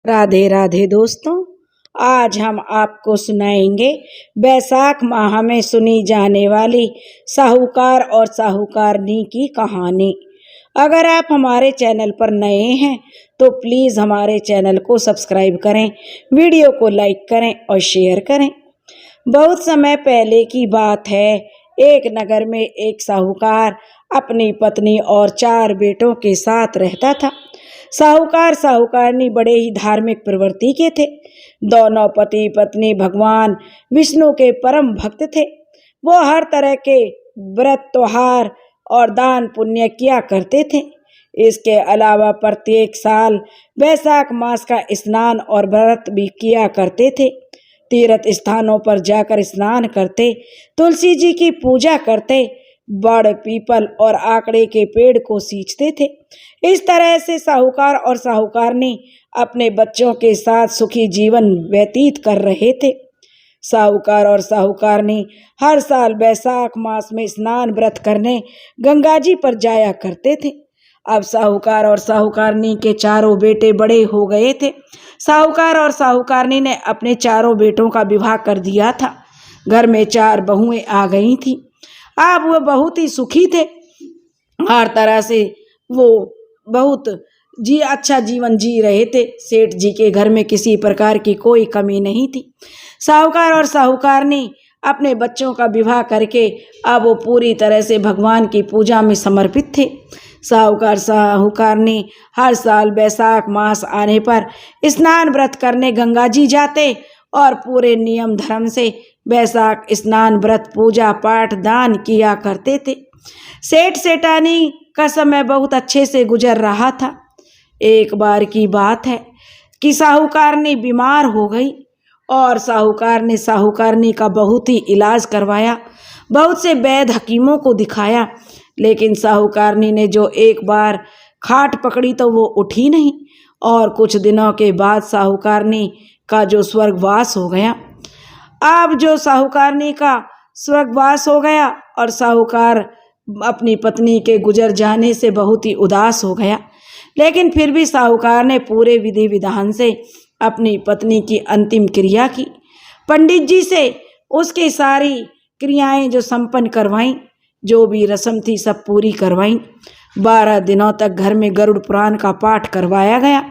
राधे राधे दोस्तों, आज हम आपको सुनाएंगे बैसाख माह में सुनी जाने वाली साहूकार और साहूकारनी की कहानी। अगर आप हमारे चैनल पर नए हैं तो प्लीज़ हमारे चैनल को सब्सक्राइब करें, वीडियो को लाइक करें और शेयर करें। बहुत समय पहले की बात है। एक नगर में एक साहूकार अपनी पत्नी और 4 बेटों के साथ रहता था। साहूकार साहूकारनी बड़े ही धार्मिक प्रवृत्ति के थे। दोनों पति पत्नी भगवान विष्णु के परम भक्त थे। वो हर तरह के व्रत त्योहार और दान पुण्य किया करते थे। इसके अलावा प्रत्येक साल वैशाख मास का स्नान और व्रत भी किया करते थे। तीर्थ स्थानों पर जाकर स्नान करते, तुलसी जी की पूजा करते, बड़ पीपल और आकड़े के पेड़ को सींचते थे। इस तरह से साहूकार और साहूकारनी अपने बच्चों के साथ सुखी जीवन व्यतीत कर रहे थे। साहूकार और साहूकारनी हर साल वैशाख मास में स्नान व्रत करने गंगा जी पर जाया करते थे। अब साहूकार और साहूकारनी के 4 बेटे बड़े हो गए थे। साहूकार और साहूकारनी ने अपने 4 बेटों का विवाह कर दिया था। घर में 4 बहुएं आ गई थीं। अब वो बहुत ही सुखी थे। हर तरह से वो बहुत अच्छा जीवन जी रहे थे। सेठ जी के घर में किसी प्रकार की कोई कमी नहीं थी। साहूकार और साहूकारनी अपने बच्चों का विवाह करके अब वो पूरी तरह से भगवान की पूजा में समर्पित थे। साहूकार साहूकारनी हर साल वैशाख मास आने पर स्नान व्रत करने गंगा जी जाते और पूरे नियम धर्म से वैशाख स्नान व्रत पूजा पाठ दान किया करते थे। सेठ सेठानी का समय बहुत अच्छे से गुजर रहा था। एक बार की बात है कि साहूकारनी बीमार हो गई और साहूकार ने साहूकारनी का बहुत ही इलाज करवाया। बहुत से वैद्य हकीमों को दिखाया, लेकिन साहूकारनी ने जो एक बार खाट पकड़ी तो वो उठी नहीं और कुछ दिनों के बाद साहूकारनी का जो स्वर्गवास हो गया। अब जो साहूकारनी का स्वर्गवास हो गया और साहूकार अपनी पत्नी के गुजर जाने से बहुत ही उदास हो गया, लेकिन फिर भी साहूकार ने पूरे विधि विधान से अपनी पत्नी की अंतिम क्रिया की। पंडित जी से उसकी सारी क्रियाएं जो संपन्न करवाईं, जो भी रस्म थी सब पूरी करवाईं। 12 दिनों तक घर में गरुड़ पुराण का पाठ करवाया गया।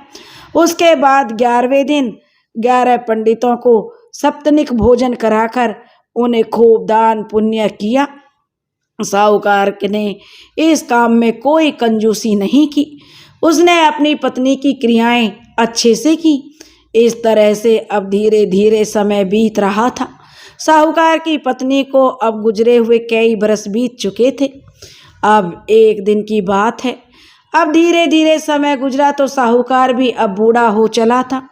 उसके बाद 11वें दिन 11 पंडितों को सप्तनिक भोजन कराकर उन्हें खूब दान पुण्य किया। साहूकार ने इस काम में कोई कंजूसी नहीं की। उसने अपनी पत्नी की क्रियाएं अच्छे से की। इस तरह से अब धीरे धीरे समय बीत रहा था। साहूकार की पत्नी को अब गुजरे हुए कई बरस बीत चुके थे। अब एक दिन की बात है। अब धीरे धीरे समय गुजरा तो साहूकार भी अब बूढ़ा हो चला था।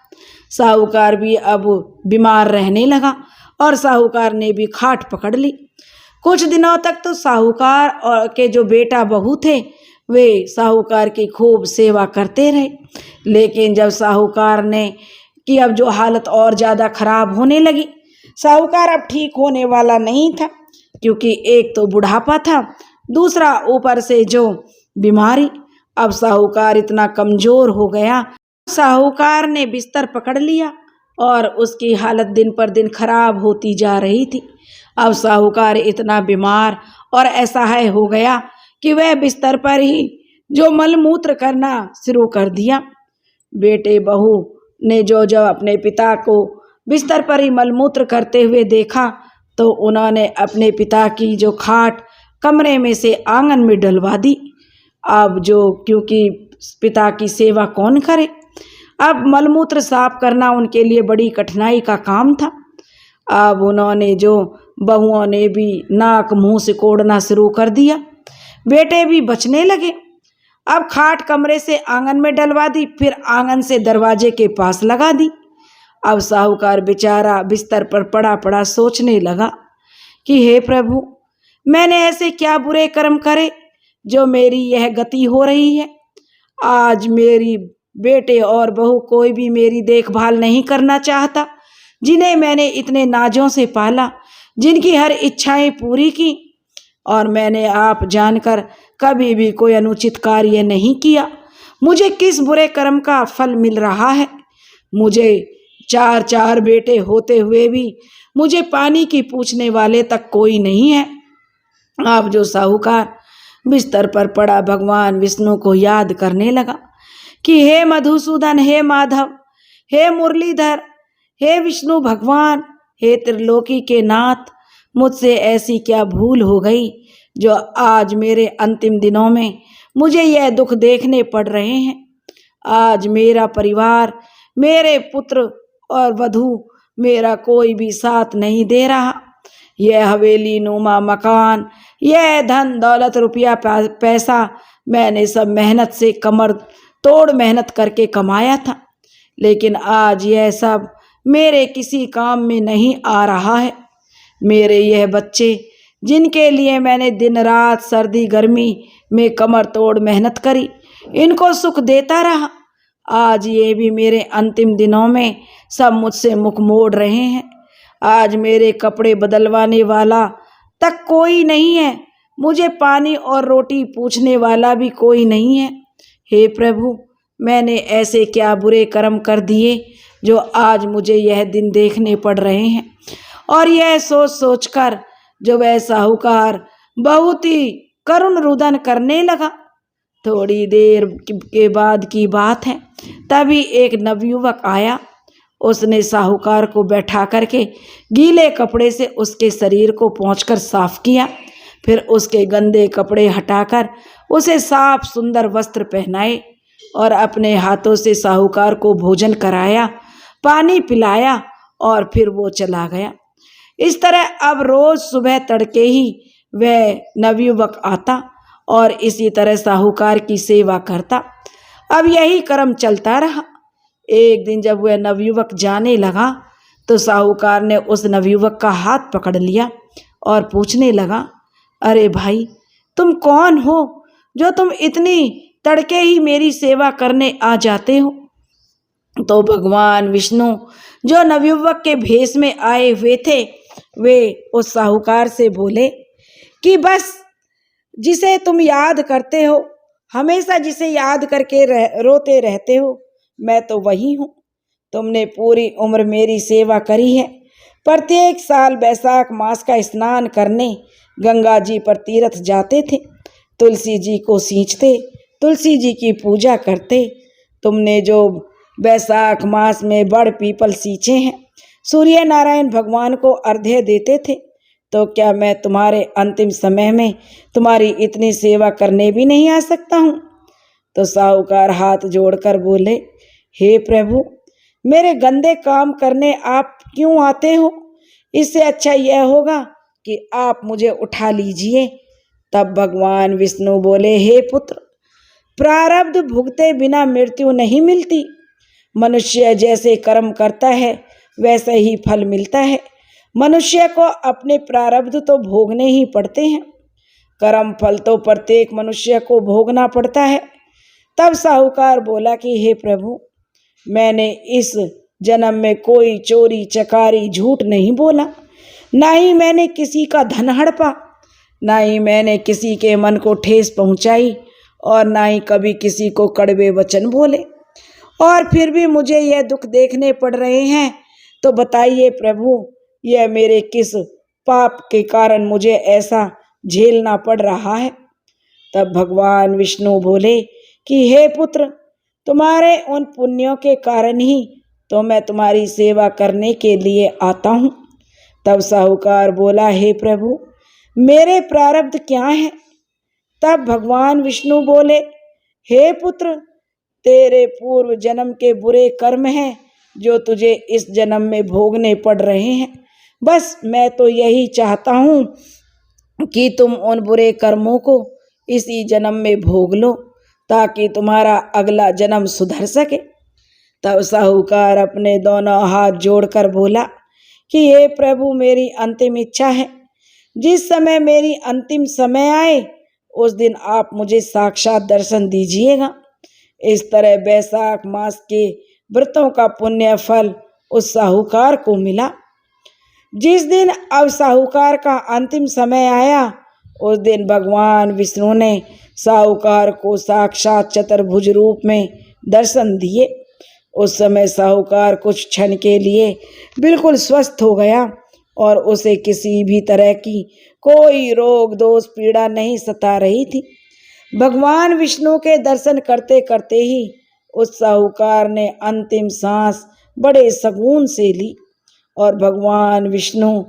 साहूकार भी अब बीमार रहने लगा और साहूकार ने भी खाट पकड़ ली। कुछ दिनों तक तो साहूकार और के जो बेटा बहू थे वे साहूकार की खूब सेवा करते रहे, लेकिन जब साहूकार ने कि अब जो हालत और ज़्यादा खराब होने लगी, साहूकार अब ठीक होने वाला नहीं था, क्योंकि एक तो बुढ़ापा था, दूसरा ऊपर से जो बीमारी। अब साहूकार इतना कमज़ोर हो गया। साहूकार ने बिस्तर पकड़ लिया और उसकी हालत दिन पर दिन खराब होती जा रही थी। अब साहूकार इतना बीमार और असहाय हो गया कि वह बिस्तर पर ही जो मलमूत्र करना शुरू कर दिया। बेटे बहू ने जो अपने पिता को बिस्तर पर ही मलमूत्र करते हुए देखा तो उन्होंने अपने पिता की जो खाट कमरे में से आंगन में डलवा दी। अब जो क्योंकि पिता की सेवा कौन करे, अब मलमूत्र साफ करना उनके लिए बड़ी कठिनाई का काम था। अब उन्होंने जो बहुओं ने भी नाक मुंह से कोड़ना शुरू कर दिया। बेटे भी बचने लगे। अब खाट कमरे से आंगन में डलवा दी, फिर आंगन से दरवाजे के पास लगा दी। अब साहूकार बेचारा बिस्तर पर पड़ा पड़ा सोचने लगा कि हे प्रभु, मैंने ऐसे क्या बुरे कर्म करे जो मेरी यह गति हो रही है। आज मेरी बेटे और बहू कोई भी मेरी देखभाल नहीं करना चाहता, जिन्हें मैंने इतने नाजों से पाला, जिनकी हर इच्छाएं पूरी की, और मैंने आप जानकर कभी भी कोई अनुचित कार्य नहीं किया। मुझे किस बुरे कर्म का फल मिल रहा है मुझे 4 बेटे होते हुए भी मुझे पानी की पूछने वाले तक कोई नहीं है। अब जो साहूकार बिस्तर पर पड़ा भगवान विष्णु को याद करने लगा कि हे मधुसूदन, हे माधव, हे मुरलीधर, हे विष्णु भगवान, हे त्रिलोकी के नाथ, मुझसे ऐसी क्या भूल हो गई जो आज मेरे अंतिम दिनों में मुझे यह दुख देखने पड़ रहे हैं। आज मेरा परिवार, मेरे पुत्र और वधू, मेरा कोई भी साथ नहीं दे रहा। यह हवेली नुमा मकान, यह धन दौलत रुपया पैसा मैंने सब मेहनत से कमर तोड़ मेहनत करके कमाया था, लेकिन आज यह सब मेरे किसी काम में नहीं आ रहा है। मेरे यह बच्चे जिनके लिए मैंने दिन रात सर्दी गर्मी में कमर तोड़ मेहनत करी, इनको सुख देता रहा, आज ये भी मेरे अंतिम दिनों में सब मुझसे मुख मोड़ रहे हैं। आज मेरे कपड़े बदलवाने वाला तक कोई नहीं है, मुझे पानी और रोटी पूछने वाला भी कोई नहीं है। हे प्रभु, मैंने ऐसे क्या बुरे कर्म कर दिए जो आज मुझे यह दिन देखने पड़ रहे हैं। और यह सोच सोचकर जो वह साहूकार बहुत ही करुण रुदन करने लगा। थोड़ी देर के बाद की बात है, तभी एक नवयुवक आया। उसने साहूकार को बैठा करके गीले कपड़े से उसके शरीर को पोंछकर साफ किया, फिर उसके गंदे कपड़े हटाकर उसे साफ सुंदर वस्त्र पहनाए और अपने हाथों से साहूकार को भोजन कराया, पानी पिलाया और फिर वो चला गया। इस तरह अब रोज सुबह तड़के ही वह नवयुवक आता और इसी तरह साहूकार की सेवा करता। अब यही क्रम चलता रहा। एक दिन जब वह नवयुवक जाने लगा तो साहूकार ने उस नवयुवक का हाथ पकड़ लिया और पूछने लगा, अरे भाई, तुम कौन हो जो तुम इतनी तड़के ही मेरी सेवा करने आ जाते हो? तो भगवान विष्णु जो नवयुवक के भेष में आए हुए थे, वे उस साहूकार से बोले कि बस जिसे तुम याद करते हो, हमेशा जिसे याद करके रोते रहते हो, मैं तो वही हूँ। तुमने पूरी उम्र मेरी सेवा करी है। प्रत्येक साल वैशाख मास का स्नान करने गंगा जी पर तीर्थ जाते थे, तुलसी जी को सींचते, तुलसी जी की पूजा करते। तुमने जो वैशाख मास में बड़ पीपल सींचे हैं, सूर्य नारायण भगवान को अर्घ्य देते थे, तो क्या मैं तुम्हारे अंतिम समय में तुम्हारी इतनी सेवा करने भी नहीं आ सकता हूँ? तो साहूकार हाथ जोड़कर बोले, हे प्रभु, मेरे गंदे काम करने आप क्यों आते हो? इससे अच्छा यह होगा कि आप मुझे उठा लीजिए। तब भगवान विष्णु बोले, हे पुत्र, प्रारब्ध भुगते बिना मृत्यु नहीं मिलती। मनुष्य जैसे कर्म करता है वैसे ही फल मिलता है। मनुष्य को अपने प्रारब्ध तो भोगने ही पड़ते हैं, कर्म फल तो प्रत्येक मनुष्य को भोगना पड़ता है। तब साहूकार बोला कि हे प्रभु, मैंने इस जन्म में कोई चोरी चकारी झूठ नहीं बोला, ना ही मैंने किसी का धन हड़पा, ना ही मैंने किसी के मन को ठेस पहुंचाई, और ना ही कभी किसी को कड़वे वचन बोले। और फिर भी मुझे यह दुख देखने पड़ रहे हैं, तो बताइए प्रभु, यह मेरे किस पाप के कारण मुझे ऐसा झेलना पड़ रहा है? तब भगवान विष्णु बोले कि हे पुत्र, तुम्हारे उन पुण्यों के कारण ही तो मैं तुम्हारी सेवा करने के लिए आता हूँ। तब साहूकार बोला, हे प्रभु, मेरे प्रारब्ध क्या हैं? तब भगवान विष्णु बोले, हे पुत्र, तेरे पूर्व जन्म के बुरे कर्म हैं जो तुझे इस जन्म में भोगने पड़ रहे हैं। बस मैं तो यही चाहता हूँ कि तुम उन बुरे कर्मों को इसी जन्म में भोग लो, ताकि तुम्हारा अगला जन्म सुधर सके। तब साहूकार अपने दोनों हाथ जोड़कर बोला कि हे प्रभु, मेरी अंतिम इच्छा है, जिस समय मेरी अंतिम समय आए उस दिन आप मुझे साक्षात दर्शन दीजिएगा। इस तरह वैशाख मास के व्रतों का पुण्य फल उस साहूकार को मिला। जिस दिन अब साहूकार का अंतिम समय आया, उस दिन भगवान विष्णु ने साहूकार को साक्षात चतुर्भुज रूप में दर्शन दिए। उस समय साहूकार कुछ क्षण के लिए बिल्कुल स्वस्थ हो गया और उसे किसी भी तरह की कोई रोग दोष पीड़ा नहीं सता रही थी। भगवान विष्णु के दर्शन करते करते ही उस साहूकार ने अंतिम सांस बड़े सुकून से ली और भगवान विष्णु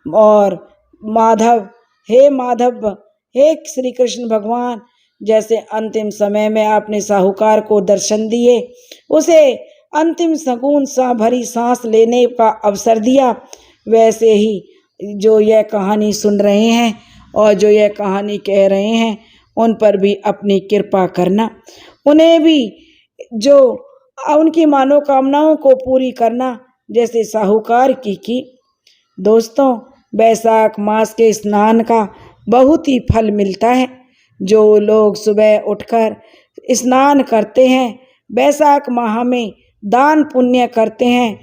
और माधव, हे माधव, हे श्री कृष्ण भगवान, जैसे अंतिम समय में आपने साहूकार को दर्शन दिए, उसे अंतिम सुकून सा भरी सांस लेने का अवसर दिया, वैसे ही जो यह कहानी सुन रहे हैं और जो यह कहानी कह रहे हैं उन पर भी अपनी कृपा करना, उन्हें भी जो उनकी मनोकामनाओं को पूरी करना जैसे साहूकार की। दोस्तों, वैशाख मास के स्नान का बहुत ही फल मिलता है। जो लोग सुबह उठकर स्नान करते हैं, वैशाख माह में दान पुण्य करते हैं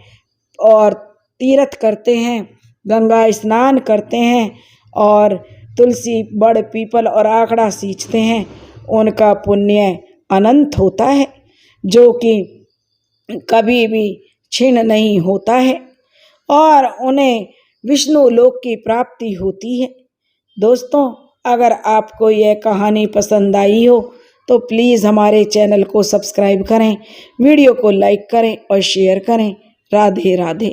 और तीर्थ करते हैं, गंगा स्नान करते हैं और तुलसी, बड़, पीपल और आखड़ा सींचते हैं, उनका पुण्य अनंत होता है जो कि कभी भी क्षीण नहीं होता है और उन्हें विष्णु लोक की प्राप्ति होती है। दोस्तों, अगर आपको यह कहानी पसंद आई हो तो प्लीज़ हमारे चैनल को सब्सक्राइब करें, वीडियो को लाइक करें और शेयर करें। राधे राधे।